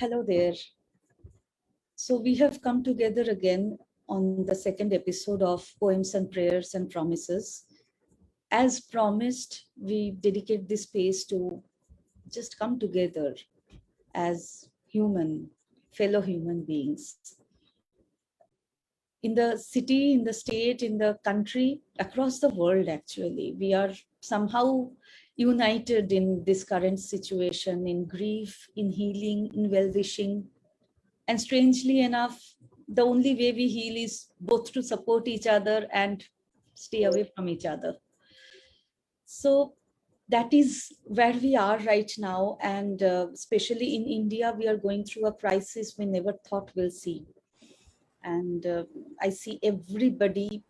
Hello there. So we have come together again on the second episode of Poems and Prayers and Promises. As promised, we dedicate this space to just come together as fellow human beings. In the city, in the state, in the country, across the world, actually, we are somehow united in this current situation, in grief, in healing, in well-wishing. And strangely enough, the only way we heal is both to support each other and stay away from each other. So that is where we are right now. And especially in India, we are going through a crisis we never thought we'll see. And I see everybody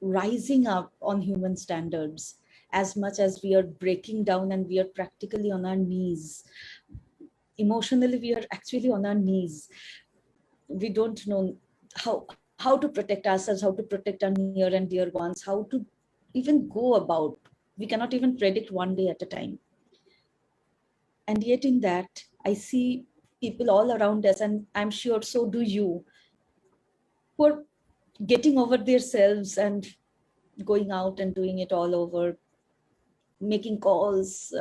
rising up on human standards as much as we are breaking down and we are practically on our knees. Emotionally, we are actually on our knees. We don't know how to protect ourselves, how to protect our near and dear ones, how to even go about. We cannot even predict one day at a time. And yet in that, I see people all around us, and I'm sure so do you, who are getting over themselves and going out and doing it all over, making calls,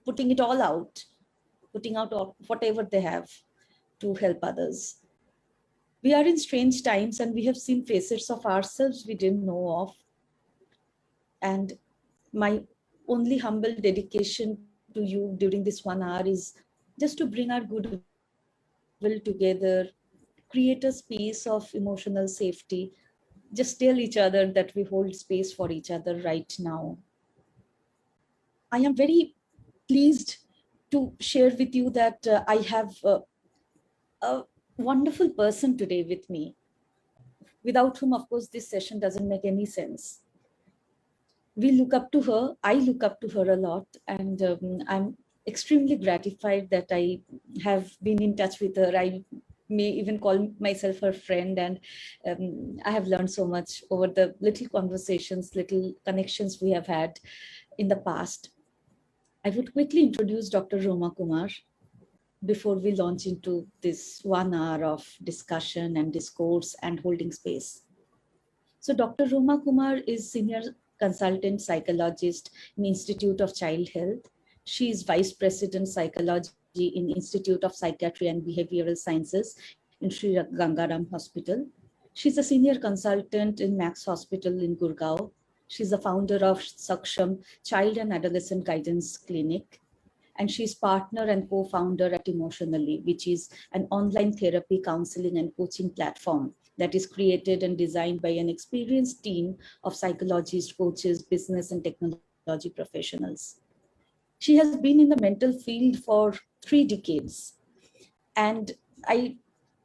putting it all out, putting out whatever they have to help others. We are in strange times and we have seen facets of ourselves we didn't know of. And my only humble dedication to you during this 1 hour is just to bring our goodwill together, create a space of emotional safety, just tell each other that we hold space for each other right now. I am very pleased to share with you that I have a wonderful person today with me, without whom, of course, this session doesn't make any sense. We look up to her. I look up to her a lot, and I'm extremely gratified that I have been in touch with her. I may even call myself her friend, and I have learned so much over the little conversations, little connections we have had in the past. I would quickly introduce Dr. Roma Kumar before we launch into this 1 hour of discussion and discourse and holding space. So Dr. Roma Kumar is senior consultant psychologist in Institute of Child Health. She is vice president psychology in Institute of Psychiatry and Behavioral Sciences in Sri Gangaram Hospital. She's a senior consultant in Max Hospital in Gurgaon. She's the founder of Saksham Child and Adolescent Guidance Clinic. And she's partner and co-founder at Emotionally, which is an online therapy, counseling, and coaching platform that is created and designed by an experienced team of psychologists, coaches, business, and technology professionals. She has been in the mental field for 3 decades. And I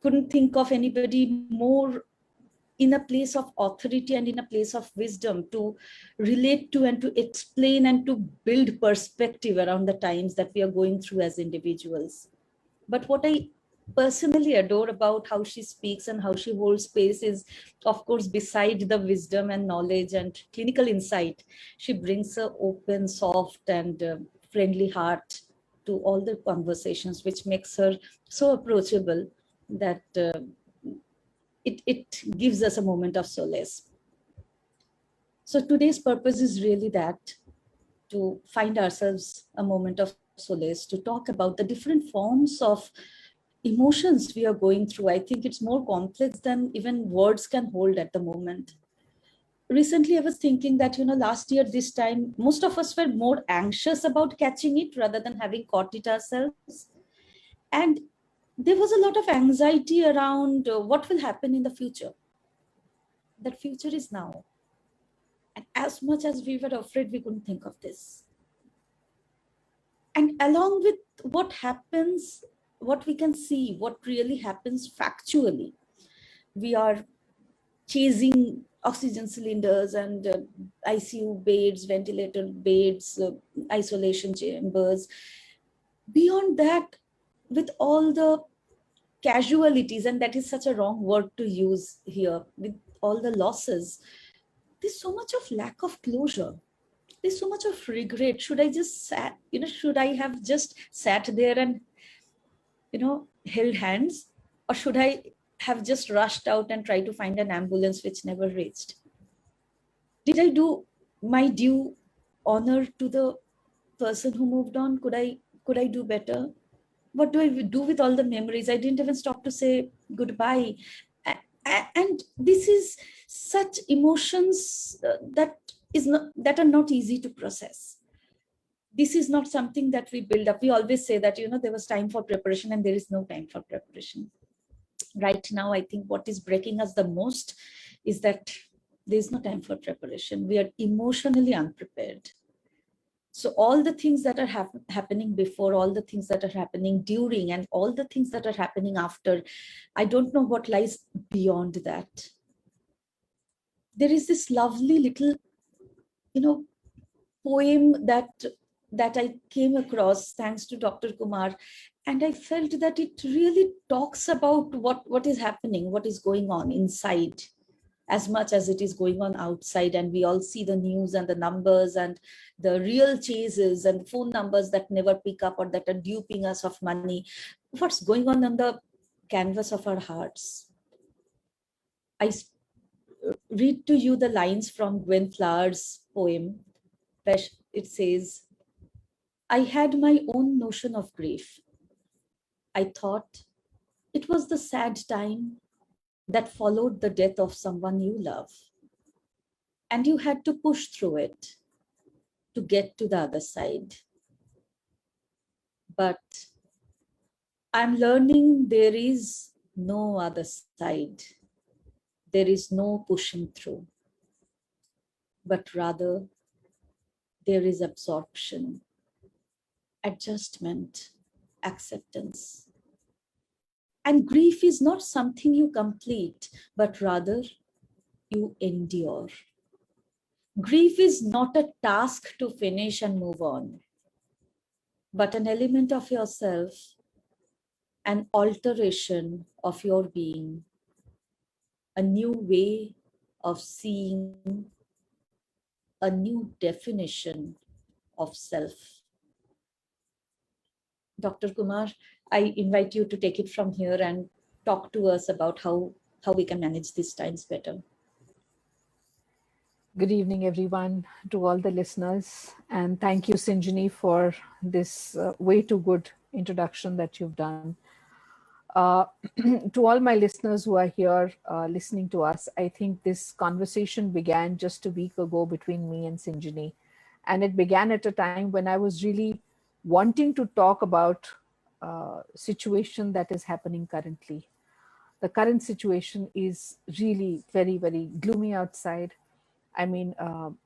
couldn't think of anybody more in a place of authority and in a place of wisdom to relate to and to explain and to build perspective around the times that we are going through as individuals. But what I personally adore about how she speaks and how she holds space is, of course, beside the wisdom and knowledge and clinical insight, she brings an open, soft, and friendly heart to all the conversations, which makes her so approachable that it gives us a moment of solace. So today's purpose is really that, to find ourselves a moment of solace, to talk about the different forms of emotions we are going through. I think it's more complex than even words can hold at the moment. Recently, I was thinking that, last year, this time, most of us were more anxious about catching it rather than having caught it ourselves. And there was a lot of anxiety around what will happen in the future. That future is now. And as much as we were afraid, we couldn't think of this. And along with what happens, what we can see, what really happens factually, we are chasing oxygen cylinders and ICU beds, ventilator beds, isolation chambers. Beyond that, with all the casualties, and that is such a wrong word to use here, with all the losses, there's so much of lack of closure. There's so much of regret. Should I have just sat there and, held hands, or should I have just rushed out and tried to find an ambulance which never reached? Did I do my due honor to the person who moved on? Could I do better? What do I do with all the memories? I didn't even stop to say goodbye. And this is such emotions that are not easy to process. This is not something that we build up. We always say that, there was time for preparation, and there is no time for preparation. Right now, I think what is breaking us the most is that there's no time for preparation. We are emotionally unprepared. So all the things that are happening before, all the things that are happening during, and all the things that are happening after, I don't know what lies beyond that. There is this lovely little, poem that I came across thanks to Dr. Kumar, and I felt that it really talks about what is happening, what is going on inside, as much as it is going on outside. And we all see the news and the numbers and the real chases and phone numbers that never pick up or that are duping us of money. What's going on the canvas of our hearts? I read to you the lines from Gwen Flower's poem, where it says, I had my own notion of grief. I thought it was the sad time that followed the death of someone you love. And you had to push through it to get to the other side. But I'm learning there is no other side. There is no pushing through, but rather there is absorption, adjustment, acceptance. And grief is not something you complete, but rather you endure. Grief is not a task to finish and move on, but an element of yourself, an alteration of your being, a new way of seeing, a new definition of self. Dr. Kumar, I invite you to take it from here and talk to us about how we can manage these times better. Good evening, everyone, to all the listeners. And thank you, Sinjini, for this way too good introduction that you've done. To all my listeners who are here listening to us, I think this conversation began just a week ago between me and Sinjini. And it began at a time when I was really wanting to talk about situation that is happening currently. The current situation is really very, very gloomy outside. I mean,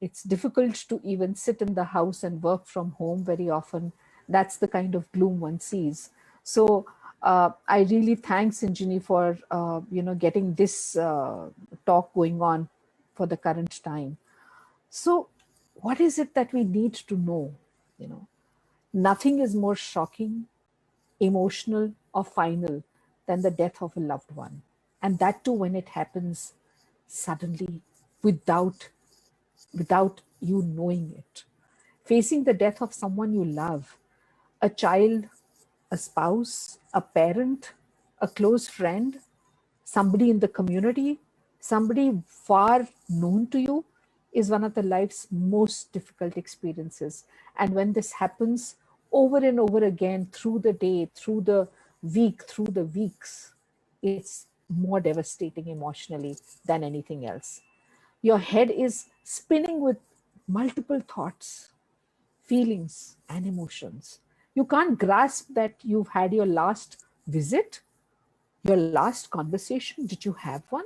it's difficult to even sit in the house and work from home very often. That's the kind of gloom one sees. So I really thank Sinjini for, getting this talk going on for the current time. So what is it that we need to know? Nothing is more shocking, emotional, or final than the death of a loved one. And that too when it happens suddenly, without you knowing it. Facing the death of someone you love, a child, a spouse, a parent, a close friend, somebody in the community, somebody far known to you, is one of the life's most difficult experiences. And when this happens over and over again through the day, through the week, through the weeks, it's more devastating emotionally than anything else. Your head is spinning with multiple thoughts, feelings, and emotions. You can't grasp that you've had your last visit, your last conversation. Did you have one?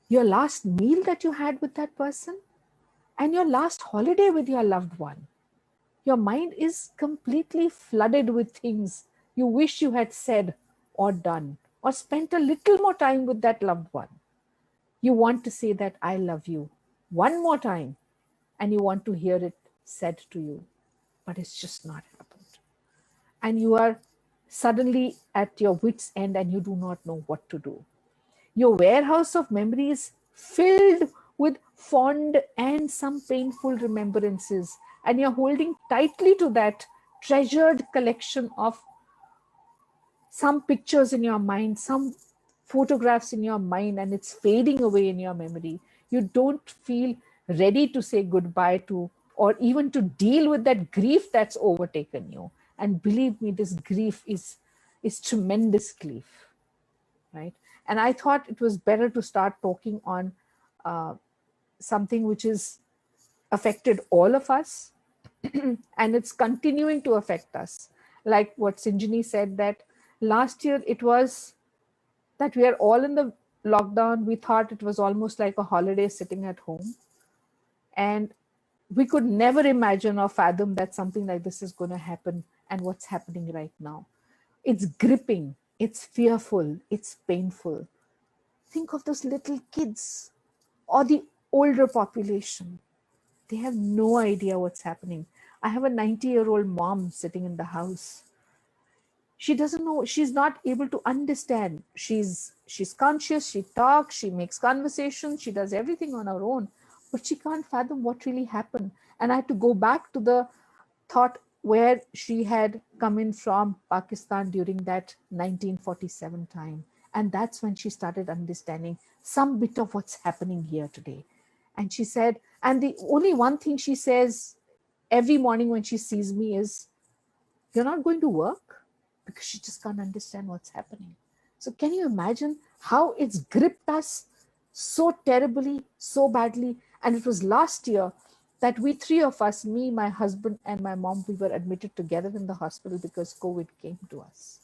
Your last meal that you had with that person, and your last holiday with your loved one. Your mind is completely flooded with things you wish you had said or done, or spent a little more time with that loved one. You want to say that I love you one more time, and you want to hear it said to you, but it's just not happened. And you are suddenly at your wit's end and you do not know what to do. Your warehouse of memories filled with fond and some painful remembrances, and you're holding tightly to that treasured collection of some pictures in your mind, some photographs in your mind, and it's fading away in your memory. You don't feel ready to say goodbye to, or even to deal with that grief that's overtaken you. And believe me, this grief is tremendous grief, right? And I thought it was better to start talking on something which is affected all of us, and it's continuing to affect us. Like what Sinjini said, that last year it was that we are all in the lockdown. We thought it was almost like a holiday sitting at home. And we could never imagine or fathom that something like this is going to happen, and what's happening right now. It's gripping, it's fearful, it's painful. Think of those little kids or the older population. They have no idea what's happening. I have a 90-year-old mom sitting in the house. She doesn't know, she's not able to understand. She's conscious, she talks, she makes conversations, she does everything on her own, but she can't fathom what really happened. And I had to go back to the thought where she had come in from Pakistan during that 1947 time. And that's when she started understanding some bit of what's happening here today. And she said, and the only one thing she says every morning when she sees me is, "You're not going to work?" Because she just can't understand what's happening. So can you imagine how it's gripped us so terribly, so badly? And it was last year that we three of us, me, my husband, and my mom, we were admitted together in the hospital because COVID came to us,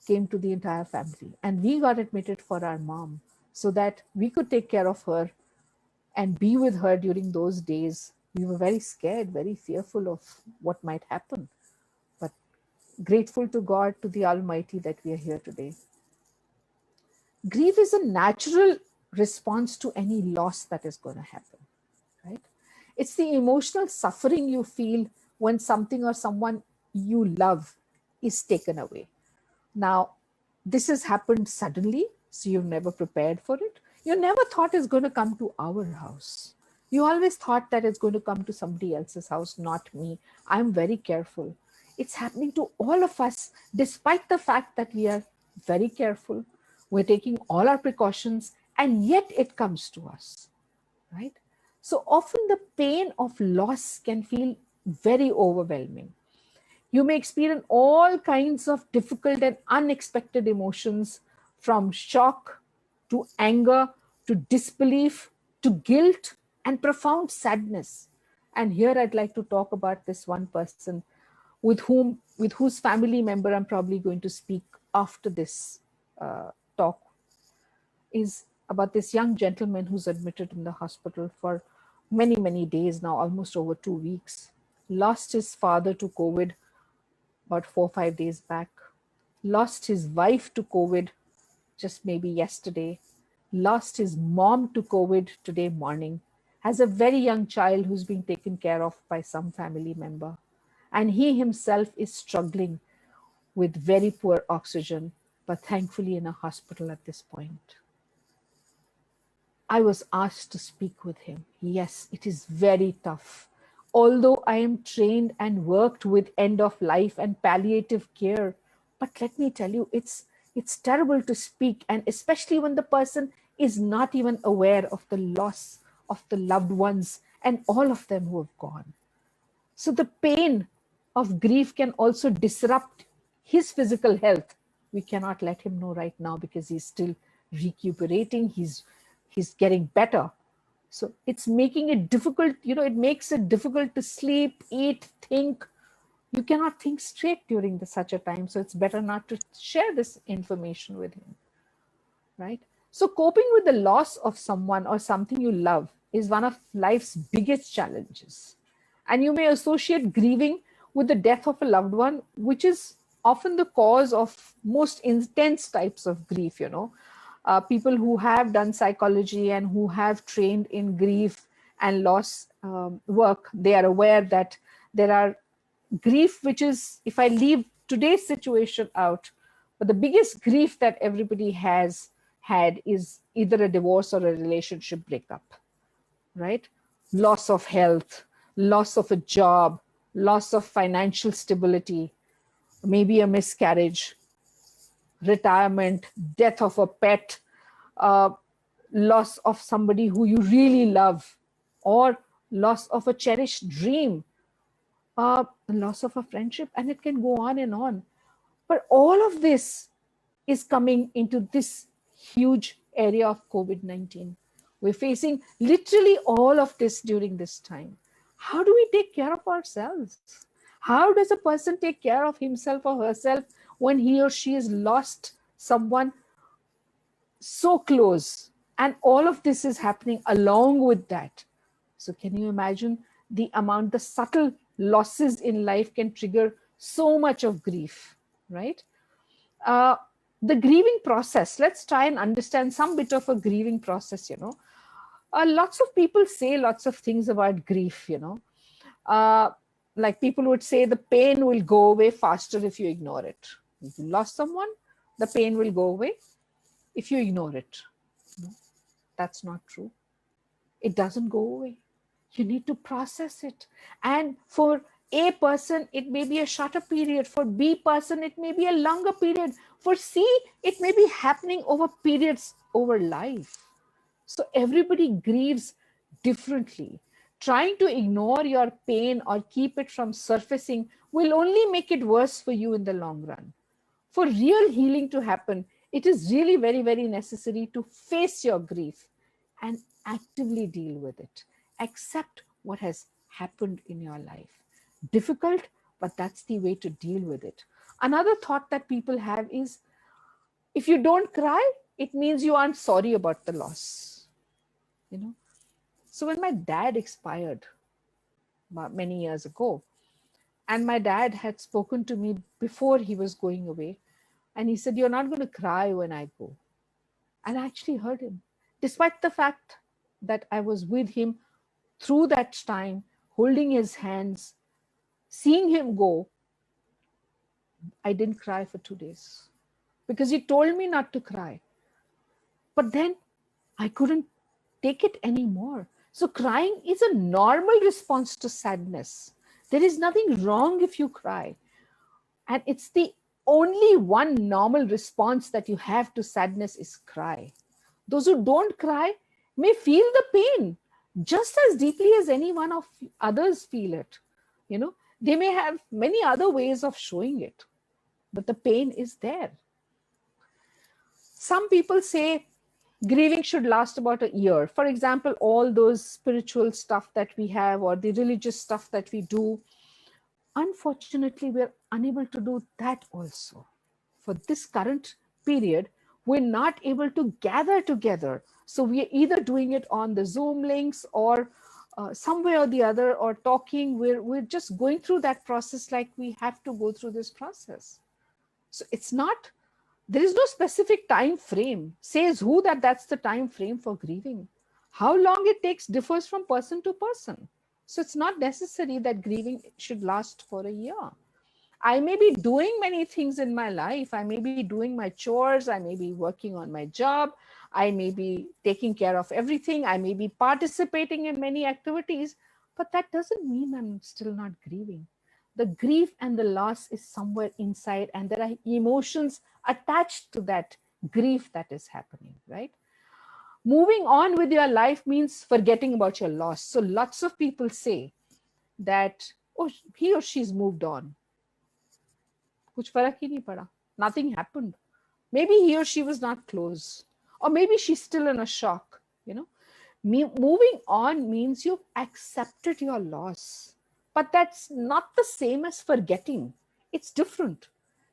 came to the entire family. And we got admitted for our mom so that we could take care of her and be with her during those days. We were very scared, very fearful of what might happen, but grateful to God, to the Almighty, that we are here today. Grief is a natural response to any loss that is going to happen, right? It's the emotional suffering you feel when something or someone you love is taken away. Now, this has happened suddenly, so you've never prepared for it. You never thought it's going to come to our house. You always thought that it's going to come to somebody else's house, not me. I'm very careful. It's happening to all of us, despite the fact that we are very careful. We're taking all our precautions, and yet it comes to us, right? So often the pain of loss can feel very overwhelming. You may experience all kinds of difficult and unexpected emotions, from shock to anger to disbelief to guilt and profound sadness. And here I'd like to talk about this one person with whose family member I'm probably going to speak after this talk, is about this young gentleman who's admitted in the hospital for many, many days now, almost over 2 weeks. Lost his father to COVID about 4 or 5 days back. Lost his wife to COVID just maybe yesterday. Lost his mom to COVID today morning. Has a very young child who's being taken care of by some family member. And he himself is struggling with very poor oxygen, but thankfully in a hospital at this point. I was asked to speak with him. Yes, it is very tough. Although I am trained and worked with end of life and palliative care, but let me tell you, it's terrible to speak, and especially when the person is not even aware of the loss of the loved ones and all of them who have gone. So the pain of grief can also disrupt his physical health. We cannot let him know right now because he's still recuperating. He's getting better. So it's making it difficult. It makes it difficult to sleep, eat, think. You cannot think straight during such a time. So it's better not to share this information with him, right? So coping with the loss of someone or something you love is one of life's biggest challenges. And you may associate grieving with the death of a loved one, which is often the cause of most intense types of grief. People who have done psychology and who have trained in grief and loss work, they are aware that there are grief, which is, if I leave today's situation out, but the biggest grief that everybody has had is either a divorce or a relationship breakup, right? Loss of health, loss of a job, loss of financial stability, maybe a miscarriage, retirement, death of a pet, uh, loss of somebody who you really love, or loss of a cherished dream, loss of a friendship, and it can go on and on. But all of this is coming into this huge area of COVID-19. We're facing literally all of this during this time. How do we take care of ourselves? How does a person take care of himself or herself when he or she has lost someone so close? And all of this is happening along with that. So can you imagine the amount, the subtle losses in life can trigger so much of grief, right? Uh, the grieving process, let's try and understand some bit of a grieving process, lots of people say lots of things about grief, uh, like people would say the pain will go away faster if you ignore it. If you lost someone, the pain will go away if you ignore it. No, that's not true. It doesn't go away. You need to process it. And for A person, it may be a shorter period. For B person, it may be a longer period. For C, it may be happening over periods over life. So everybody grieves differently. Trying to ignore your pain or keep it from surfacing will only make it worse for you in the long run. For real healing to happen, it is really very, very necessary to face your grief and actively deal with it. Accept what has happened in your life. Difficult, but that's the way to deal with it. Another thought that people have is, if you don't cry, it means you aren't sorry about the loss. So when my dad expired many years ago, and my dad had spoken to me before he was going away, and he said, "You're not going to cry when I go." And I actually heard him, despite the fact that I was with him through that time, holding his hands, seeing him go. I didn't cry for 2 days because he told me not to cry. But then I couldn't take it anymore. So crying is a normal response to sadness. There is nothing wrong if you cry. And it's the only one normal response that you have to sadness is cry. Those who don't cry may feel the pain just as deeply as any one of others feel it. They may have many other ways of showing it, but the pain is there. Some people say grieving should last about a year. For example, all those spiritual stuff that we have or the religious stuff that we do, unfortunately, we're unable to do that also. For this current period, we're not able to gather together. So we are either doing it on the Zoom links or some way or the other, or talking. We're just going through that process like we have to go through this process. So it's not, there is no specific time frame. Says who that that's the time frame for grieving? How long it takes differs from person to person. So it's not necessary that grieving should last for a year. I may be doing many things in my life. I may be doing my chores. I may be working on my job. I may be taking care of everything. I may be participating in many activities, but that doesn't mean I'm still not grieving. The grief and the loss is somewhere inside, and there are emotions attached to that grief that is happening, right? Moving on with your life means forgetting about your loss. So lots of people say that, oh, he or she's moved on. कुछ फर्क ही नहीं पड़ा. Nothing happened. Maybe he or she was not close, or maybe she's still in a shock. Moving on means you've accepted your loss, but that's not the same as forgetting. It's different.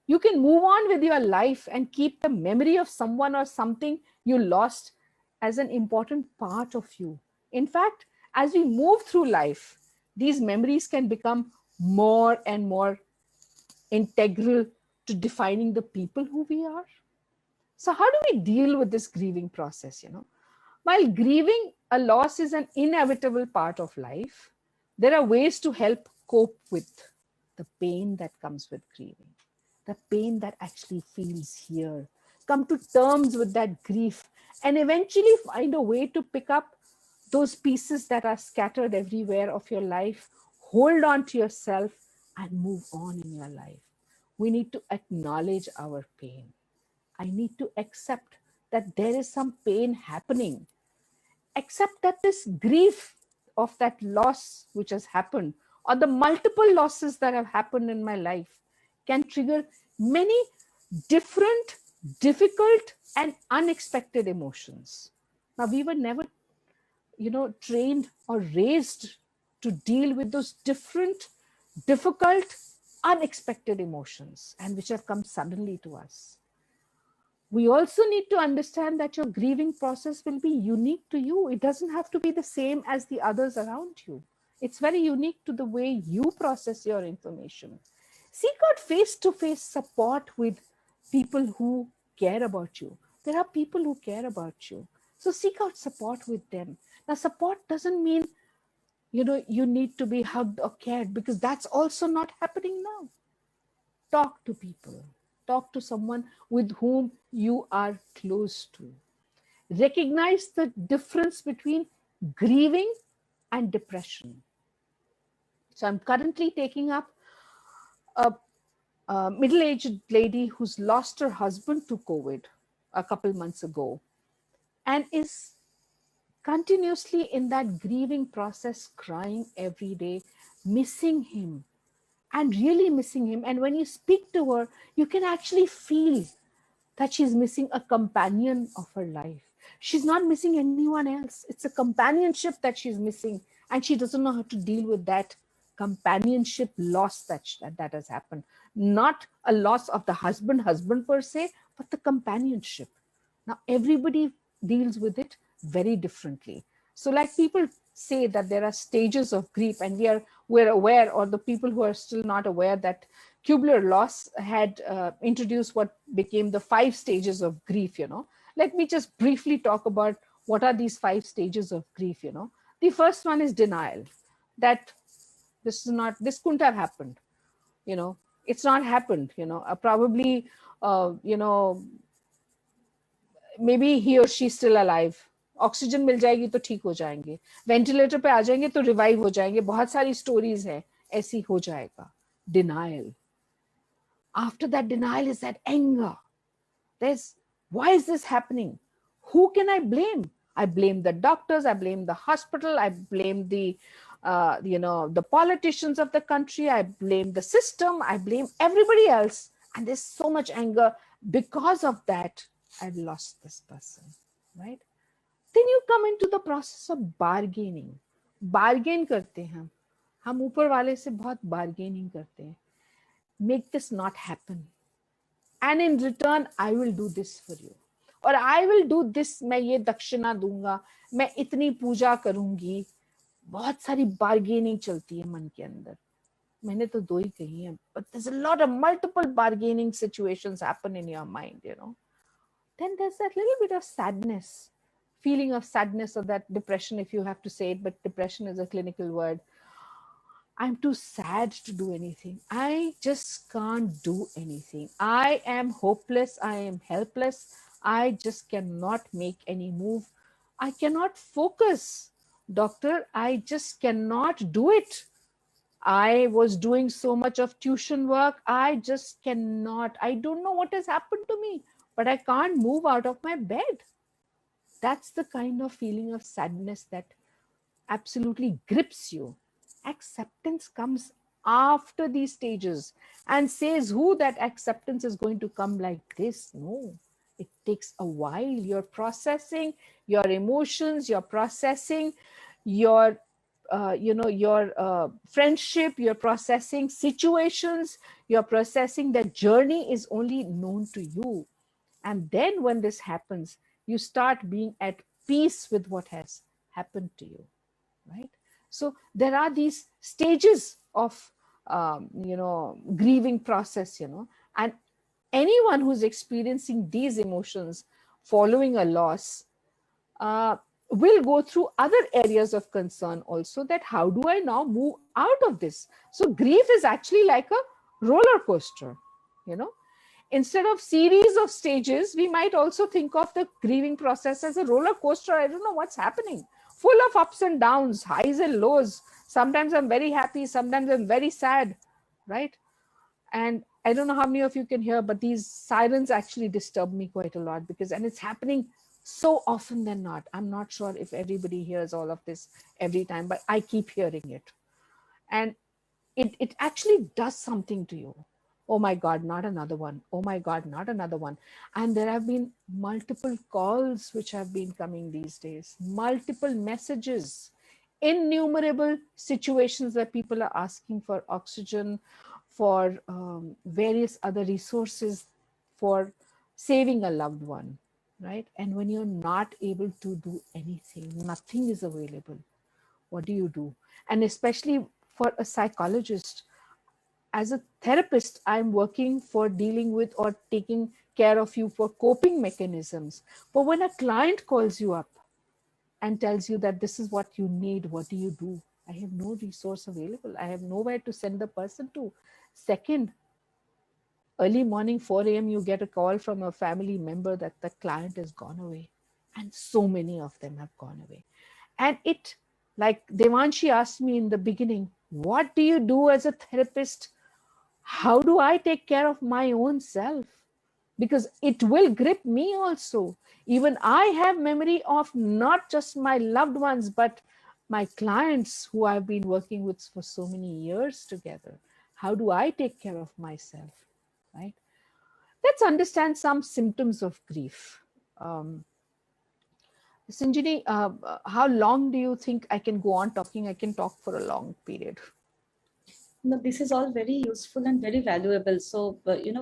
You can move on with your life and keep the memory of someone or something you lost as an important part of you. In fact, as we move through life, these memories can become more and more integral to defining the people who we are. So how do we deal with this grieving process? While grieving a loss is an inevitable part of life, there are ways to help cope with the pain that comes with grieving, the pain that actually feels here. Come to terms with that grief and eventually find a way to pick up those pieces that are scattered everywhere of your life, hold on to yourself and move on in your life. We need to acknowledge our pain. I need to accept that there is some pain happening. Accept that this grief of that loss which has happened, or the multiple losses that have happened in my life, can trigger many different, difficult, and unexpected emotions. Now, we were never, trained or raised to deal with those different, difficult, unexpected emotions, and which have come suddenly to us. We also need to understand that your grieving process will be unique to you. It doesn't have to be the same as the others around you. It's very unique to the way you process your information. Seek out face-to-face support with people who care about you. There are people who care about you. So seek out support with them. Now, support doesn't mean, you need to be hugged or cared, because that's also not happening now. Talk to people. Talk to someone with whom you are close to. Recognize the difference between grieving and depression. So I'm currently taking up a middle-aged lady who's lost her husband to COVID a couple months ago and is continuously in that grieving process, crying every day, missing him, and really missing him. And when you speak to her, you can actually feel that she's missing a companion of her life. She's not missing anyone else. It's a companionship that she's missing, and she doesn't know how to deal with that companionship loss that has happened. Not a loss of the husband per se, but the companionship. Now, everybody deals with it very differently. So like people say that there are stages of grief, and we're aware, or the people who are still not aware, that Kubler-Ross had introduced what became the 5 stages of grief. Let me just briefly talk about what are these 5 stages of grief. The first one is denial, that this couldn't have happened. It's not happened. Probably, maybe he or she is still alive. Oxygen मिल जाएगी तो ठीक हो जाएंगे, ventilator पे आ जाएंगे तो revive हो जाएंगे, बहुत सारी स्टोरीज हैं, ऐसी हो जाएगा. Denial. After that denial is that anger. Why is this happening? Who can I blame? I blame the doctors, I blame the hospital, I blame the politicians of the country, I blame the system, I blame everybody else. And there's so much anger. Because of that, I've lost this person, right? Then you come into the process of bargaining. Bargain करते हैं हम ऊपर वाले से बहुत bargaining करते हैं. Make this not happen. And in return, I will do this for you. और I will do this, मैं ये दक्षिणा दूंगा, मैं इतनी पूजा करूंगी. बहुत सारी bargaining चलती है मन के अंदर. मैंने तो 2 ही कही हैं, but there's a lot of multiple bargaining situations happen in your mind, Then there's that little bit of sadness, feeling of sadness, or that depression, if you have to say it, but depression is a clinical word. I'm too sad to do anything. I just can't do anything. I am hopeless. I am helpless. I just cannot make any move. I cannot focus. Doctor, I just cannot do it. I was doing so much of tuition work. I just cannot. I don't know what has happened to me, but I can't move out of my bed. That's the kind of feeling of sadness that absolutely grips you. Acceptance comes after these stages, and says who that acceptance is going to come like this? No, it takes a while. You're processing your emotions, you're processing your friendship, you're processing situations, you're processing that journey is only known to you. And then when this happens, you start being at peace with what has happened to you, right? So there are these stages of, grieving process, and anyone who's experiencing these emotions following a loss will go through other areas of concern also, that how do I now move out of this? So grief is actually like a roller coaster, Instead of series of stages, we might also think of the grieving process as a roller coaster. I don't know what's happening. Full of ups and downs, highs and lows. Sometimes I'm very happy, sometimes I'm very sad, right? And I don't know how many of you can hear, but these sirens actually disturb me quite a lot, because, and it's happening so often than not. I'm not sure if everybody hears all of this every time, but I keep hearing it. And it actually does something to you. Oh my God, not another one. Oh my God, not another one. And there have been multiple calls which have been coming these days, multiple messages, innumerable situations where people are asking for oxygen, for various other resources, for saving a loved one, right? And when you're not able to do anything, nothing is available, what do you do? And especially for a psychologist, as a therapist, I'm working for dealing with or taking care of you for coping mechanisms. But when a client calls you up and tells you that this is what you need, what do you do? I have no resource available. I have nowhere to send the person to. Second, early morning, 4 a.m., you get a call from a family member that the client has gone away. And so many of them have gone away. And it, like Devanshi asked me in the beginning, what do you do as a therapist? How do I take care of my own self? Because it will grip me also. Even I have memory of not just my loved ones, but my clients who I've been working with for so many years together. How do I take care of myself, right? Let's understand some symptoms of grief. Sinjini, how long do you think I can go on talking? I can talk for a long period. No, this is all very useful and very valuable. So,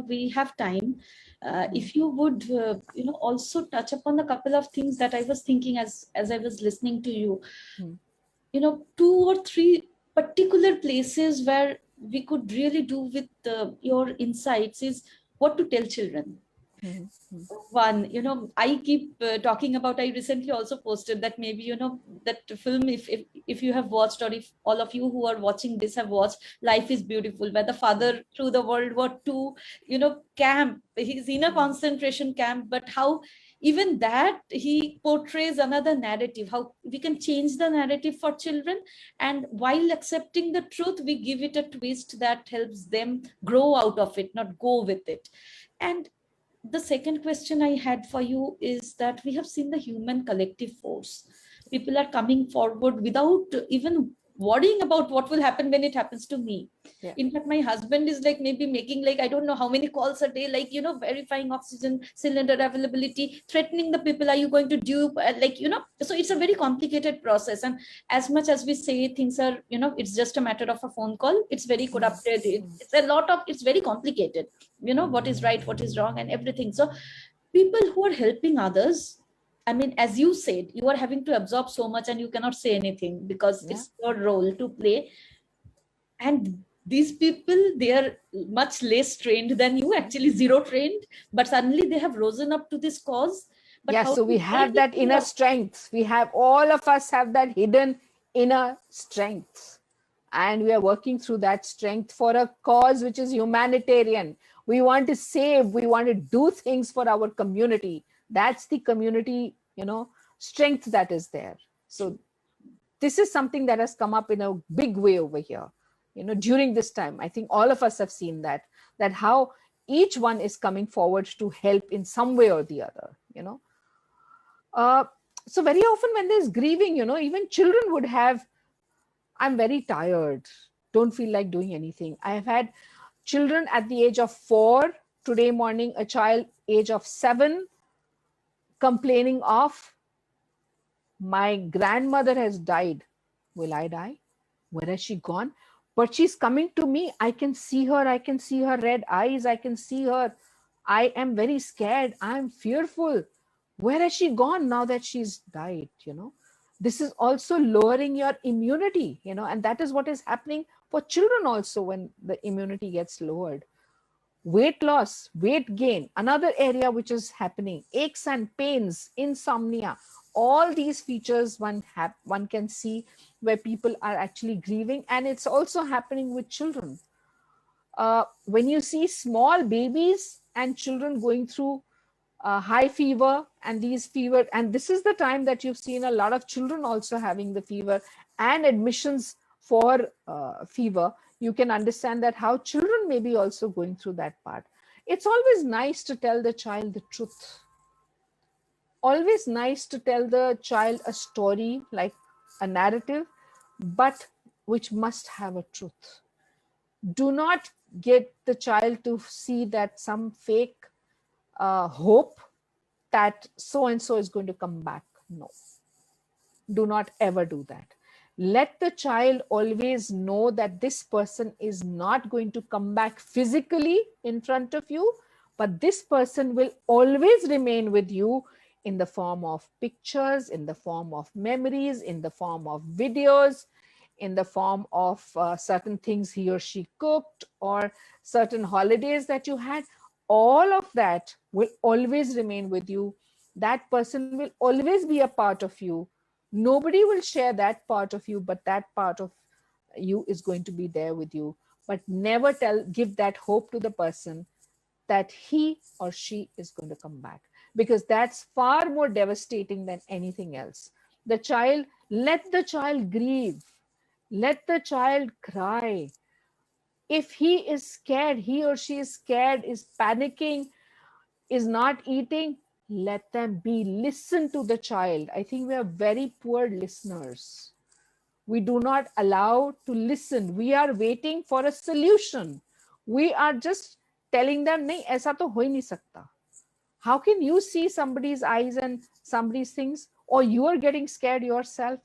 we have time. If you would, also touch upon a couple of things that I was thinking as I was listening to you, 2 or 3 particular places where we could really do with your insights is what to tell children. One, I keep talking about, I recently also posted that maybe, that film, if you have watched, or if all of you who are watching this have watched Life is Beautiful, where the father through the World War II, camp, he's in a concentration camp, but how even that he portrays another narrative, how we can change the narrative for children, and while accepting the truth, we give it a twist that helps them grow out of it, not go with it. And the second question I had for you is that we have seen the human collective force. People are coming forward without even worrying about what will happen when it happens to me. Yeah. In fact, my husband is like maybe making like, I don't know how many calls a day, like, verifying oxygen cylinder availability, threatening the people, are you going to dupe? So it's a very complicated process. And as much as we say things are, it's just a matter of a phone call, it's very corrupted. It's very complicated, what is right, what is wrong, and everything. So people who are helping others, I mean, as you said, you are having to absorb so much and you cannot say anything because it's your role to play. And these people, they are much less trained than you, actually zero trained, but suddenly they have risen up to this cause. But so we have that inner strength. We have, all of us have that hidden inner strength. And we are working through that strength for a cause which is humanitarian. We want to save, we want to do things for our community. That's the community, strength that is there. So this is something that has come up in a big way over here, during this time. I think all of us have seen that how each one is coming forward to help in some way or the other, so very often when there's grieving, even children would have, I'm very tired, don't feel like doing anything. I have had children at the age of 4, today morning a child age of 7 complaining of, my grandmother has died. Will I die? Where has she gone? But she's coming to me. I can see her. I can see her red eyes. I can see her. I am very scared. I'm fearful. Where has she gone now that she's died? This is also lowering your immunity, and that is what is happening for children also when the immunity gets lowered. Weight loss, weight gain, another area which is happening, aches and pains, insomnia, all these features one can see where people are actually grieving, and it's also happening with children. When you see small babies and children going through high fever, and these fever, and this is the time that you've seen a lot of children also having the fever and admissions for fever, You can understand that how children may be also going through that part. It's always nice to tell the child the truth. Always nice to tell the child a story, like a narrative, but which must have a truth. Do not get the child to see that some fake hope that so and so is going to come back. No, do not ever do that. Let the child always know that this person is not going to come back physically in front of you, but this person will always remain with you in the form of pictures, in the form of memories, in the form of videos, in the form of certain things he or she cooked, or certain holidays that you had. All of that will always remain with you. That person will always be a part of you. Nobody will share that part of you, but that part of you is going to be there with you. But never give that hope to the person that he or she is going to come back, because that's far more devastating than anything else. Let the child grieve. Let the child cry. If he is scared, he or she is scared, is panicking, is not eating, let them be. Listen to the child. I think we are very poor listeners. We do not allow to listen. We are waiting for a solution. We are just telling them, nahi, aisa to ho hi nahi sakta. How can you see somebody's eyes and somebody's things, or you are getting scared yourself?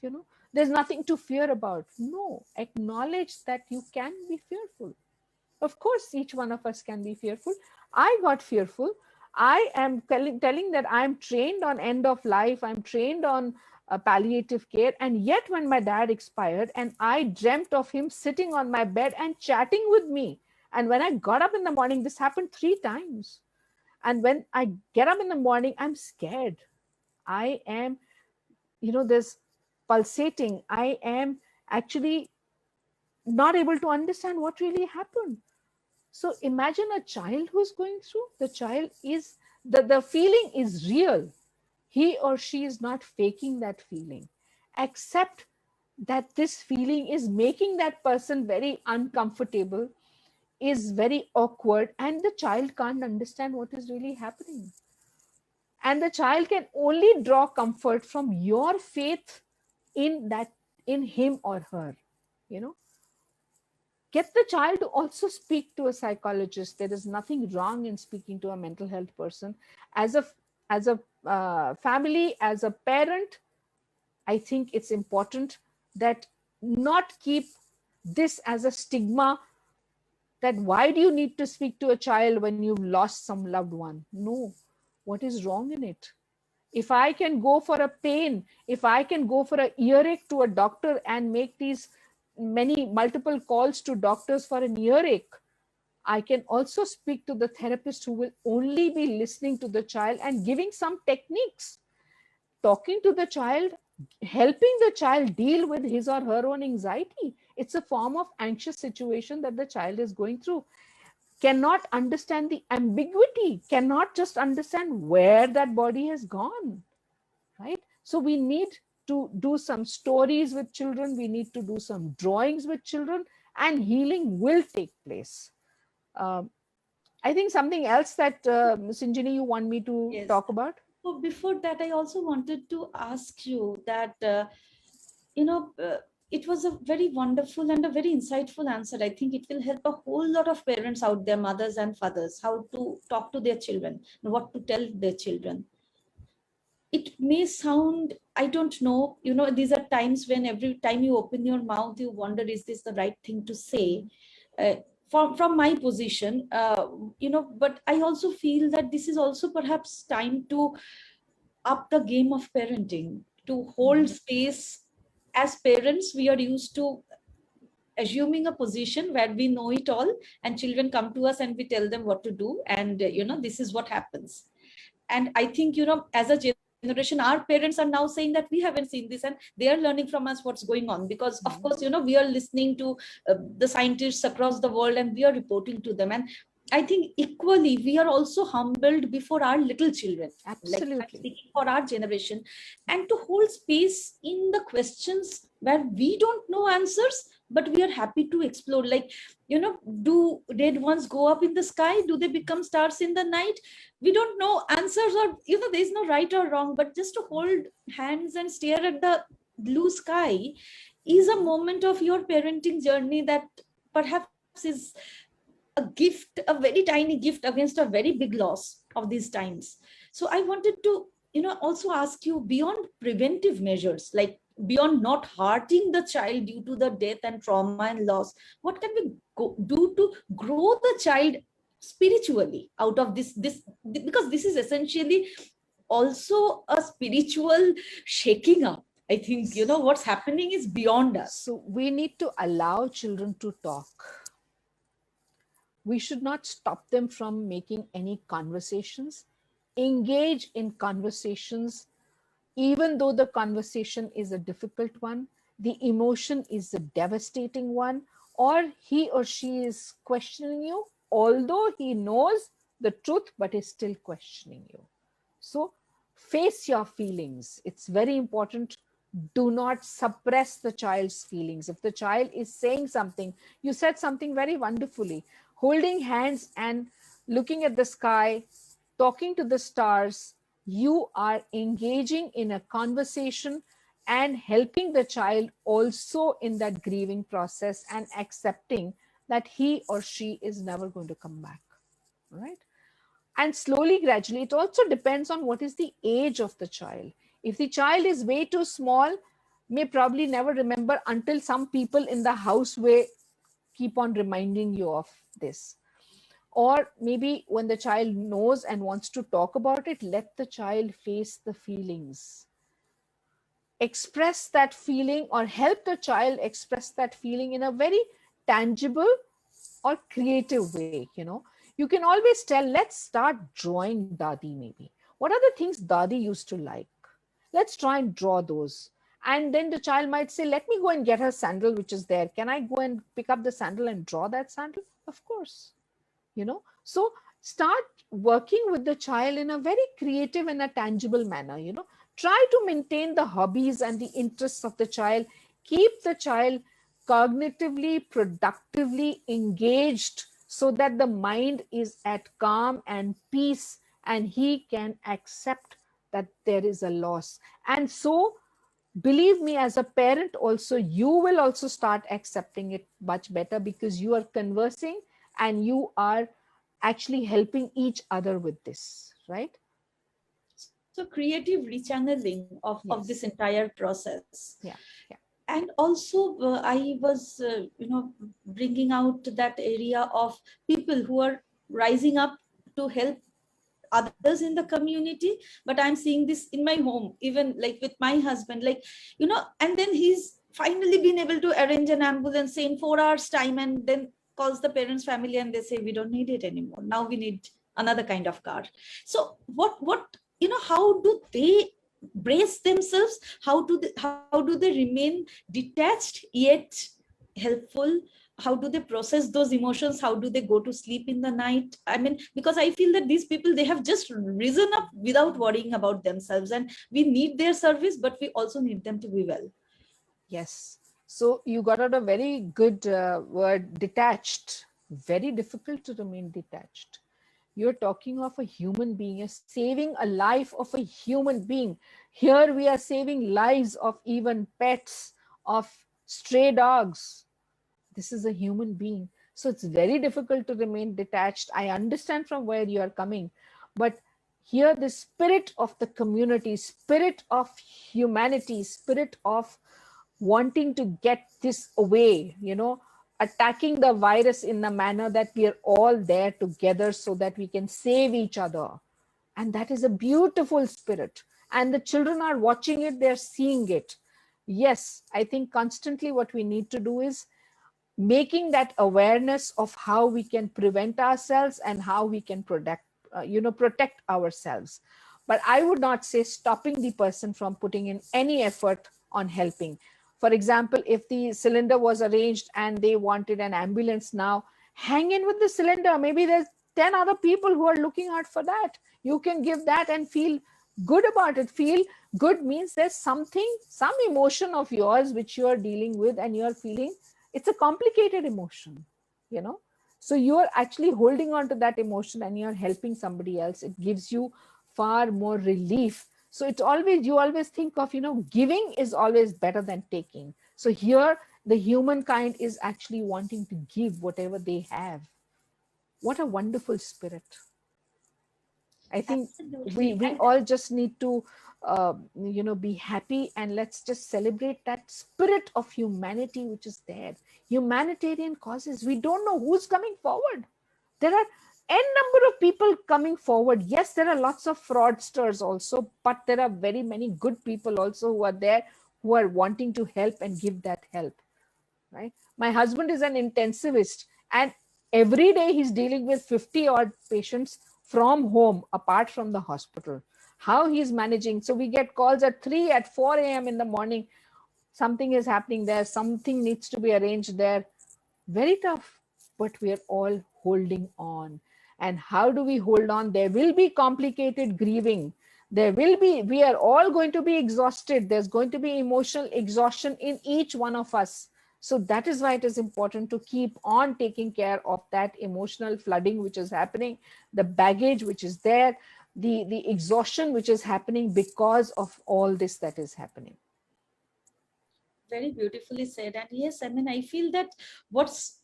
There's nothing to fear about. No, acknowledge that you can be fearful. Of course, each one of us can be fearful. I got fearful. I am telling that I'm trained on end of life. I'm trained on palliative care. And yet when my dad expired and I dreamt of him sitting on my bed and chatting with me. And when I got up in the morning, this happened 3 times. And when I get up in the morning, I'm scared. I am, there's pulsating. I am actually not able to understand what really happened. So imagine a child who's going through, the feeling is real. He or she is not faking that feeling. Accept that this feeling is making that person very uncomfortable, is very awkward, and the child can't understand what is really happening. And the child can only draw comfort from your faith in him or her. Get the child to also speak to a psychologist. There is nothing wrong in speaking to a mental health person. As a family, as a parent, I think it's important that not keep this as a stigma, that why do you need to speak to a child when you've lost some loved one? No. What is wrong in it? If I can go for a pain, if I can go for an earache to a doctor and make these multiple calls to doctors for an earache, I can also speak to the therapist who will only be listening to the child and giving some techniques, talking to the child, helping the child deal with his or her own anxiety. It's a form of anxious situation that the child is going through. Cannot understand the ambiguity, cannot just understand where that body has gone, right? So we need to do some stories with children, we need to do some drawings with children, and healing will take place. I think something else that Sinjini, you want me to Yes. talk about? So before that, I also wanted to ask you that, it was a very wonderful and a very insightful answer. I think it will help a whole lot of parents out there, mothers and fathers, how to talk to their children and what to tell their children. It may sound, I don't know, these are times when every time you open your mouth, you wonder, is this the right thing to say? From my position, but I also feel that this is also perhaps time to up the game of parenting, to hold space. As parents, we are used to assuming a position where we know it all, and children come to us and we tell them what to do, and this is what happens. And I think, as a generation, our parents are now saying that we haven't seen this, and they are learning from us what's going on, because of course, we are listening to the scientists across the world, and we are reporting to them. And I think equally we are also humbled before our little children. Absolutely. Like, I'm speaking for our generation, and to hold space in the questions where we don't know answers, but we are happy to explore. Like, do red ones go up in the sky? Do they become stars in the night? We don't know answers, or there's no right or wrong, but just to hold hands and stare at the blue sky is a moment of your parenting journey that perhaps is a gift, a very tiny gift against a very big loss of these times. So I wanted to, also ask you, beyond preventive measures, like beyond not hurting the child due to the death and trauma and loss, what can we do to grow the child spiritually out of this, because this is essentially also a spiritual shaking up. I think, what's happening is beyond us. So we need to allow children to talk. We should not stop them from making any conversations. Engage in conversations, even though the conversation is a difficult one, the emotion is a devastating one, or he or she is questioning you, although he knows the truth, but is still questioning you. So face your feelings. It's very important. Do not suppress the child's feelings. If the child is saying something, you said something very wonderfully, holding hands and looking at the sky, talking to the stars, you are engaging in a conversation and helping the child also in that grieving process and accepting that he or she is never going to come back. Right? And slowly, gradually, it also depends on what is the age of the child. If the child is way too small, may probably never remember until some people in the house will keep on reminding you of this. Or maybe when the child knows and wants to talk about it, let the child face the feelings. Express that feeling or help the child express that feeling in a very tangible or creative way. You can always tell, let's start drawing Dadi maybe. What are the things Dadi used to like? Let's try and draw those. And then the child might say, let me go and get her sandal, which is there. Can I go and pick up the sandal and draw that sandal? Of course. So start working with the child in a very creative and a tangible manner. Try to maintain the hobbies and the interests of the child. Keep the child cognitively, productively engaged so that the mind is at calm and peace and he can accept that there is a loss. And so, believe me, as a parent also, you will also start accepting it much better because you are conversing and you are actually helping each other with this, right? So creative rechanneling of this entire process. Yeah. And also I was bringing out that area of people who are rising up to help others in the community. But I'm seeing this in my home, even like with my husband, like, and then he's finally been able to arrange an ambulance in 4 hours time, and then calls the parents family and they say, we don't need it anymore, now we need another kind of car. So what how do they brace themselves? How do they remain detached yet helpful? How do they process those emotions? How do they go to sleep in the night? I mean, because I feel that these people, they have just risen up without worrying about themselves, and we need their service, but we also need them to be well. Yes. So you got out a very good word, detached. Very difficult to remain detached. You're talking of a human being. You're saving a life of a human being. Here we are saving lives of even pets, of stray dogs. This is a human being. So it's very difficult to remain detached. I understand from where you are coming, but here the spirit of the community, spirit of humanity, spirit of wanting to get this away, attacking the virus in a manner that we are all there together so that we can save each other. And that is a beautiful spirit. And the children are watching it, they're seeing it. Yes, I think constantly what we need to do is making that awareness of how we can prevent ourselves and how we can protect ourselves. But I would not say stopping the person from putting in any effort on helping. For example, if the cylinder was arranged and they wanted an ambulance now, hang in with the cylinder. Maybe there's 10 other people who are looking out for that. You can give that and feel good about it. Feel good means there's something, some emotion of yours which you are dealing with and you're feeling It's a complicated emotion, you know. So you're actually holding on to that emotion and you're helping somebody else. It gives you far more relief. So it's always, you always think of, you know, giving is always better than taking. So here, the humankind is actually wanting to give whatever they have. What a wonderful spirit. I think Absolutely. we And all just need to, you know, be happy, and let's just celebrate that spirit of humanity which is there. Humanitarian causes. We don't know who's coming forward. There are n number of people coming forward. Yes, there are lots of fraudsters also, but there are very many good people also who are there, who are wanting to help and give that help. Right? My husband is an intensivist, and every day he's dealing with 50 odd patients from home, apart from the hospital. How he's managing. So we get calls at 3, at 4 a.m. in the morning. Something is happening there. Something needs to be arranged there. Very tough, but we are all holding on. And how do we hold on? There will be complicated grieving. There will be, we are all going to be exhausted. There's going to be emotional exhaustion in each one of us. So that is why it is important to keep on taking care of that emotional flooding which is happening, the baggage which is there, the exhaustion which is happening because of all this that is happening. very beautifully said. And yes, I mean, I feel that what's,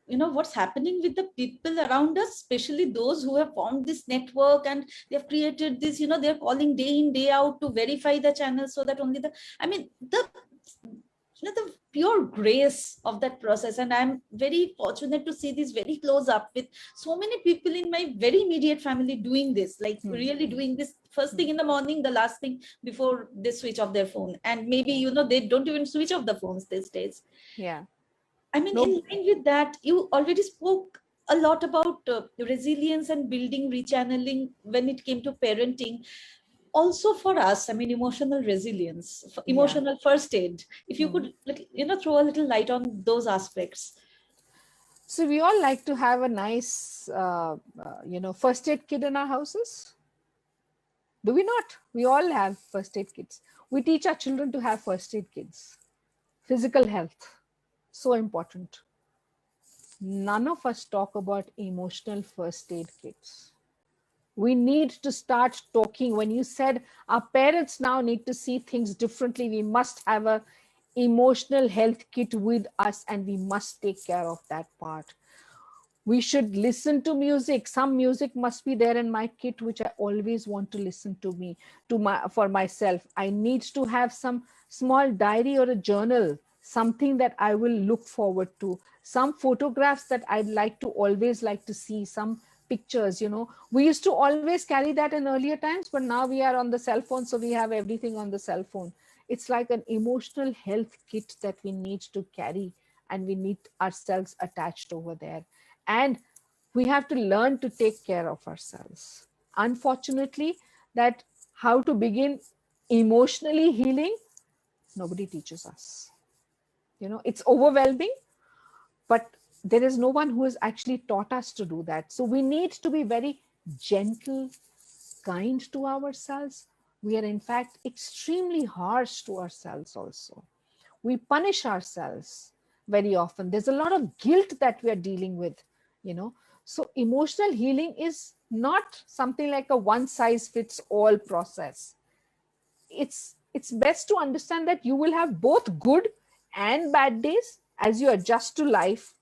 you know, what's happening with the people around us, especially those who have formed this network and they've created this, you know, they're calling day in day out to verify the channel, so that only the, I mean, the, you know, the pure grace of that process. And I'm very fortunate to see this very close up with so many people in my very immediate family doing this, like really doing this first thing in the morning, the last thing before they switch off their phone. And maybe, you know, they don't even switch off the phones these days. Yeah. I mean, No. in line with that, you already spoke a lot about resilience and building rechanneling when it came to parenting. Also for us, I mean, emotional resilience, Yeah. emotional first aid. If you could, you know, throw a little light on those aspects. So we all like to have a nice, you know, first aid kit in our houses. Do we not? We all have first aid kits. We teach our children to have first aid kits. Physical health, so important. None of us talk about emotional first aid kits. We need to start talking. When you said our parents now need to see things differently, we must have a emotional health kit with us, and we must take care of that part. We should listen to music. Some music must be there in my kit which I always want to listen to, me to my for myself. I need to have some small diary or a journal, something that I will look forward to, some photographs that I'd like to always like to see, some pictures. You know, we used to always carry that in earlier times, but now we are on the cell phone, so we have everything on the cell phone. It's like an emotional health kit that we need to carry, and we need ourselves attached over there. And we have to learn to take care of ourselves. Unfortunately, that how to begin emotionally healing, nobody teaches us. You know, it's overwhelming, but there is no one who has actually taught us to do that. So we need to be very gentle, kind to ourselves. We are in fact extremely harsh to ourselves also. We punish ourselves very often. There's a lot of guilt that we are dealing with, you know. So emotional healing is not something like a one size fits all process. It's best to understand that you will have both good and bad days as you adjust to life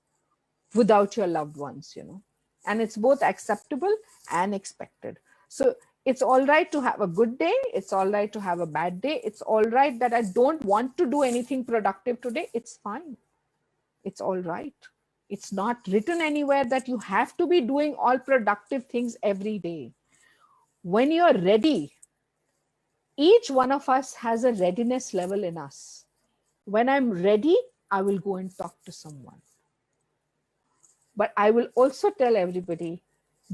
without your loved ones, you know. And it's both acceptable and expected. So it's all right to have a good day. It's all right to have a bad day. It's all right that I don't want to do anything productive today. It's fine. It's all right. It's not written anywhere that you have to be doing all productive things every day. When you're ready, each one of us has a readiness level in us. When I'm ready, I will go and talk to someone. But I will also tell everybody,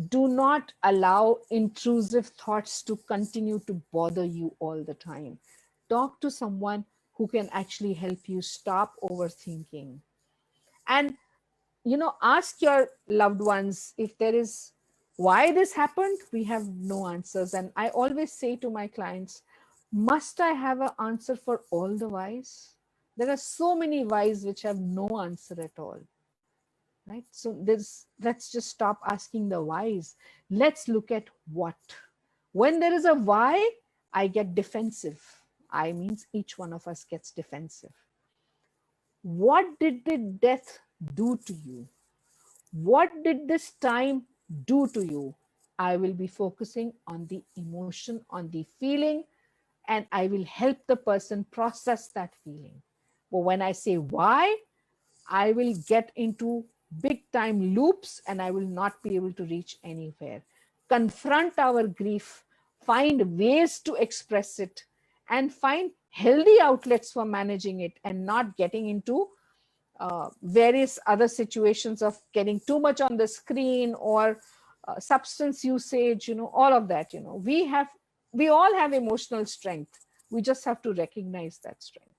do not allow intrusive thoughts to continue to bother you all the time. Talk to someone who can actually help you stop overthinking. And, you know, ask your loved ones if there is why this happened. We have no answers. And I always say to my clients, must I have an answer for all the whys? There are so many whys which have no answer at all, right? So let's just stop asking the whys. Let's look at what. When there is a why, I get defensive. I means each one of us gets defensive. What did the death do to you? What did this time do to you? I will be focusing on the emotion, on the feeling, and I will help the person process that feeling. But when I say why, I will get into big time loops and I will not be able to reach anywhere. Confront our grief, find ways to express it, and find healthy outlets for managing it, and not getting into various other situations of getting too much on the screen, or substance usage, all of that. We all have emotional strength. We just have to recognize that strength.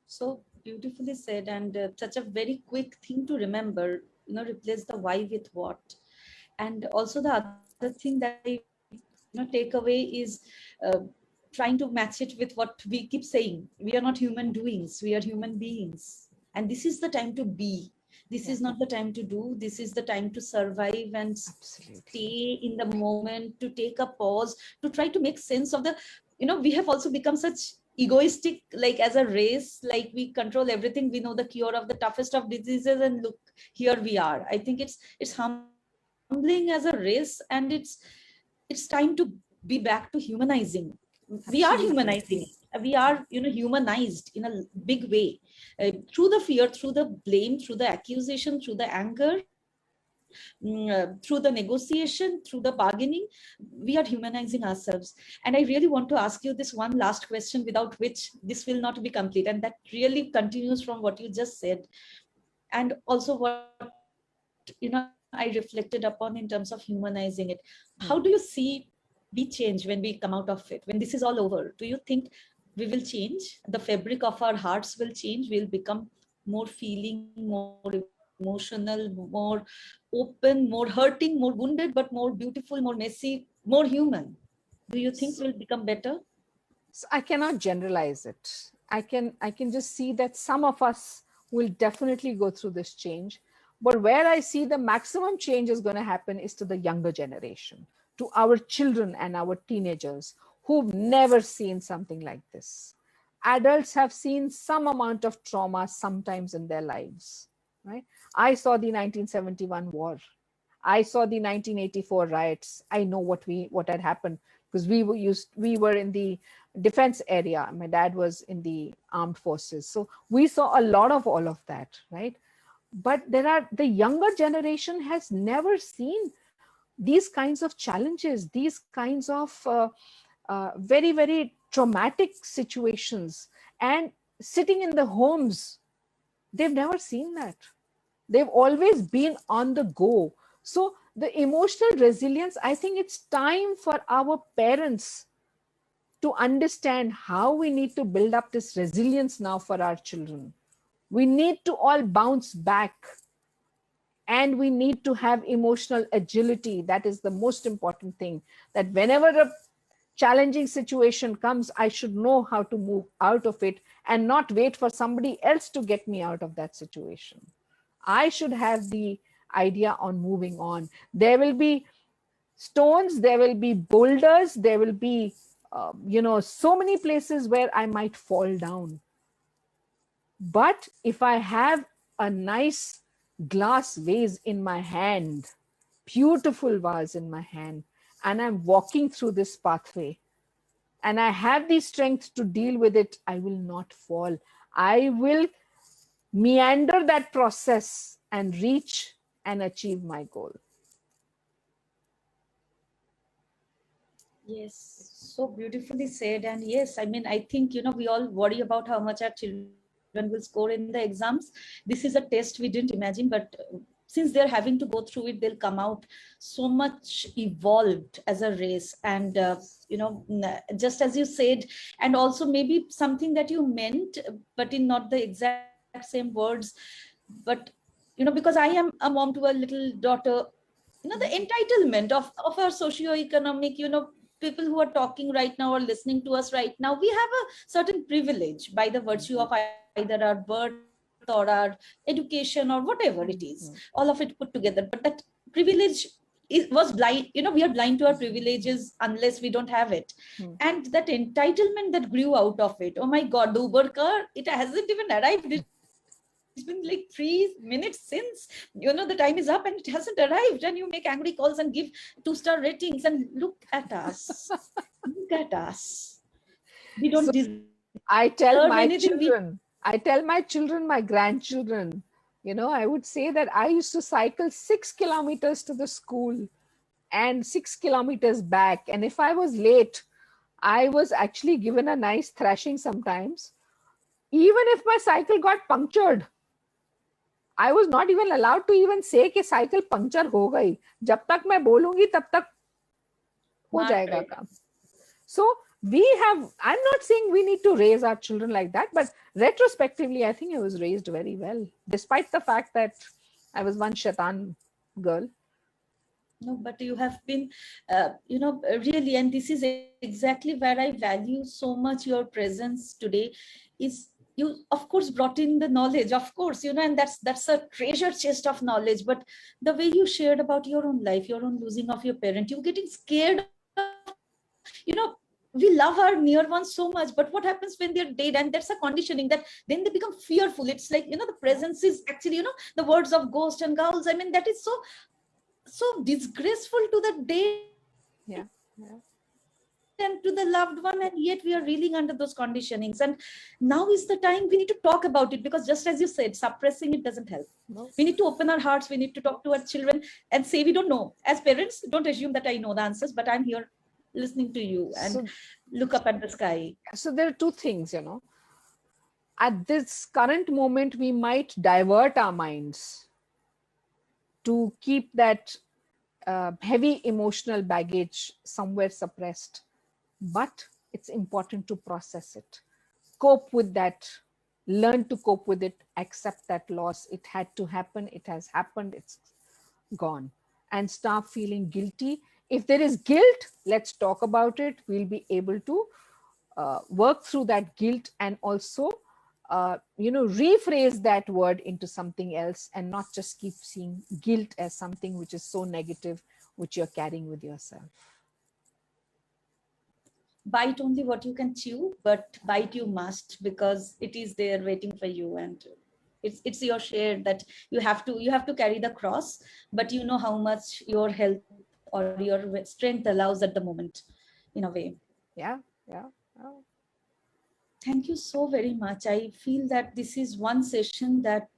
So beautifully said, and such a very quick thing to remember, replace the why with what. And also the other thing that I take away is uh, trying to match it with what we keep saying. We are not human doings, we are human beings. And this is the time to be. This is not the time to do. This is the time to survive and stay in the moment, to take a pause, to try to make sense of the, we have also become such egoistic, like as a race, like we control everything. We know the cure of the toughest of diseases, and look, here we are. I think it's humbling as a race, and it's time to be back to humanizing. We are humanizing. We are humanized in a big way, through the fear, through the blame, through the accusation, through the anger, through the negotiation, through the bargaining. We are humanizing ourselves. And I really want to ask you this one last question, without which this will not be complete, and that really continues from what you just said, and also what I reflected upon in terms of humanizing it. How do you see we change when we come out of it, when this is all over? Do you think we will change? The fabric of our hearts will change. We'll become more feeling, more emotional, more open, more hurting, more wounded, but more beautiful, more messy, more human. Do you think we'll become better? So I cannot generalize it. I can just see that some of us will definitely go through this change. But where I see the maximum change is going to happen is to the younger generation, to our children and our teenagers who've never seen something like this. Adults have seen some amount of trauma sometimes in their lives, right? I saw the 1971 war. I saw the 1984 riots. I know what had happened, because we were in the defense area. My dad was in the armed forces, so we saw a lot of all of that, right? But the younger generation has never seen these kinds of challenges, these kinds of very, very traumatic situations, and sitting in the homes, they've never seen that. They've always been on the go. So the emotional resilience, I think it's time for our parents to understand how we need to build up this resilience now for our children. We need to all bounce back, and we need to have emotional agility. That is the most important thing, that whenever a challenging situation comes, I should know how to move out of it and not wait for somebody else to get me out of that situation. I should have the idea on moving on. There will be stones, there will be boulders, there will be, so many places where I might fall down. But if I have a nice glass vase in my hand, beautiful vase in my hand, and I'm walking through this pathway, and I have the strength to deal with it, I will not fall. I will meander that process and reach and achieve my goal. Yes, so beautifully said. And yes, I mean, I think, we all worry about how much our children will score in the exams. This is a test we didn't imagine, but since they're having to go through it, they'll come out so much evolved as a race. And, just as you said, and also maybe something that you meant, but in not the exact same words, but, because I am a mom to a little daughter, the entitlement of our socioeconomic, people who are talking right now or listening to us right now, we have a certain privilege by the virtue of either our birth or our education or whatever it is, all of it put together. But that privilege was blind. We are blind to our privileges unless we don't have it. And that entitlement that grew out of it, oh my God, the Uber car, it hasn't even arrived. It's been like 3 minutes since, the time is up and it hasn't arrived. And you make angry calls and give 2-star ratings. And look at us. Look at us. We don't So deserve I tell anything. my children, my grandchildren, I would say that I used to cycle 6 kilometers to the school and 6 kilometers back. And if I was late, I was actually given a nice thrashing sometimes. Even if my cycle got punctured, I was not even allowed to even say कि cycle puncture हो गई. जब तक मैं बोलूंगी तब तक हो जाएगा काम. So I'm not saying we need to raise our children like that, but retrospectively, I think I was raised very well, despite the fact that I was one shaitan girl. No, but you have been, really, and this is exactly where I value so much your presence today, is you, of course, brought in the knowledge, of course, and that's a treasure chest of knowledge. But the way you shared about your own life, your own losing of your parent, you getting scared of, we love our near ones so much, but what happens when they're dead? And that's a conditioning that then they become fearful. It's like, the presence is actually, the words of ghost and ghouls. I mean, that is so disgraceful to the dead. Yeah. And to the loved one, and yet we are reeling under those conditionings. And now is the time we need to talk about it, because just as you said, suppressing it doesn't help. No. We need to open our hearts. We need to talk to our children and say we don't know. As parents, don't assume that I know the answers, but I'm here listening to you and look up at the sky. So there are two things, at this current moment, we might divert our minds to keep that heavy emotional baggage somewhere suppressed. But it's important to process it, cope with that, learn to cope with it, accept that loss. It had to happen. It has happened. It's gone. And start feeling guilty. If there is guilt, let's talk about it. We'll be able to work through that guilt and also, rephrase that word into something else and not just keep seeing guilt as something which is so negative, which you're carrying with yourself. Bite only what you can chew, but bite you must, because it is there waiting for you. And it's your share that you have to carry the cross, but you know how much your health or your strength allows at the moment, in a way. Yeah. Oh. Thank you so very much. I feel that this is one session that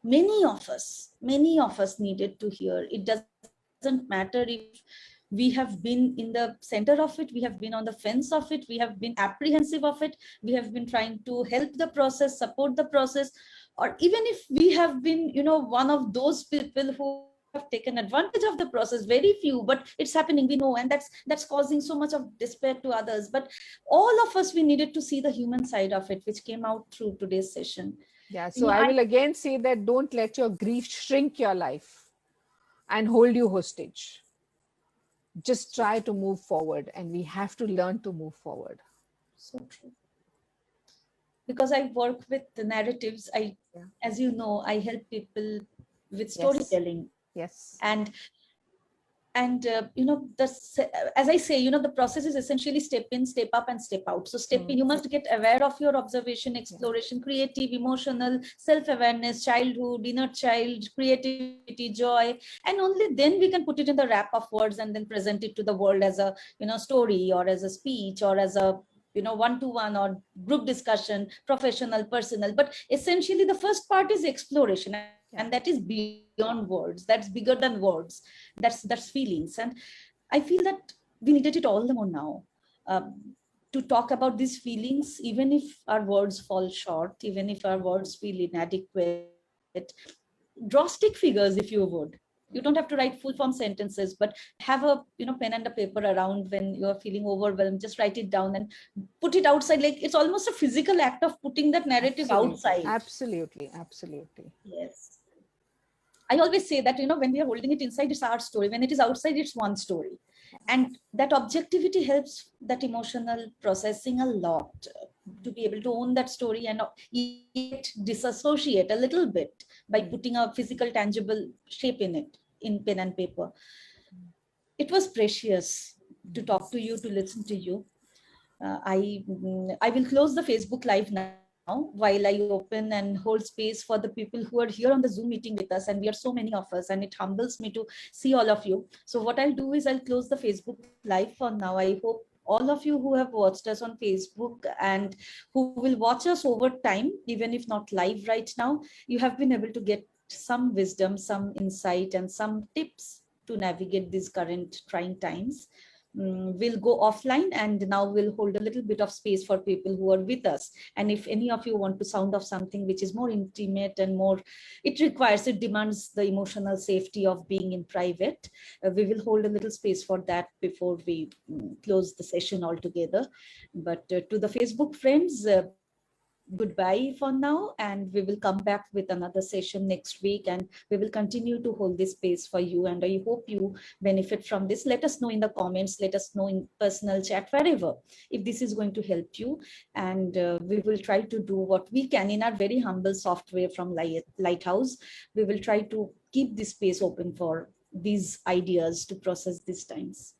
many of us needed to hear. It doesn't matter if we have been in the center of it, we have been on the fence of it, we have been apprehensive of it, we have been trying to help the process, support the process, or even if we have been, one of those people who have taken advantage of the process, very few, but it's happening, we know, and that's causing so much of despair to others. But all of us, we needed to see the human side of it, which came out through today's session. Yeah, so I will again say that don't let your grief shrink your life and hold you hostage. Just try to move forward, and we have to learn to move forward. So true. Because I work with the narratives, as you know, I help people with storytelling. Yes. And as I say, the process is essentially step in, step up, and step out. So step in, you must get aware of your observation, exploration, creative, emotional, self-awareness, childhood, inner child, creativity, joy, and only then we can put it in the wrap of words and then present it to the world as a story, or as a speech, or as a one-to-one or group discussion, professional, personal. But essentially the first part is exploration, and that is beyond words. That's bigger than words. That's feelings. And I feel that we needed it all the more now, to talk about these feelings, even if our words fall short, even if our words feel inadequate. Draw stick figures if you would. You don't have to write full form sentences, but have a pen and a paper around when you're feeling overwhelmed. Just write it down and put it outside. Like, it's almost a physical act of putting that narrative outside. Absolutely. Yes. I always say that, when we are holding it inside, it's our story. When it is outside, it's one story. And that objectivity helps that emotional processing a lot, to be able to own that story and yet disassociate a little bit by putting a physical tangible shape in it, in pen and paper. It was precious to talk to you, to listen to you. I will close the Facebook Live now while I open and hold space for the people who are here on the Zoom meeting with us. And we are so many of us, and it humbles me to see all of you. So what I'll do is I'll close the Facebook Live for now. I hope all of you who have watched us on Facebook and who will watch us over time, even if not live right now, you have been able to get some wisdom, some insight, and some tips to navigate these current trying times. We'll go offline, and now we'll hold a little bit of space for people who are with us. And if any of you want to sound off something which is more intimate and more, it demands the emotional safety of being in private, we will hold a little space for that before we close the session altogether. But to the Facebook friends, goodbye for now, and we will come back with another session next week, and we will continue to hold this space for you. And I hope you benefit from this. Let us know in the comments, let us know in personal chat, wherever, if this is going to help you. And we will try to do what we can in our very humble software from Lighthouse. We will try to keep this space open for these ideas to process these times.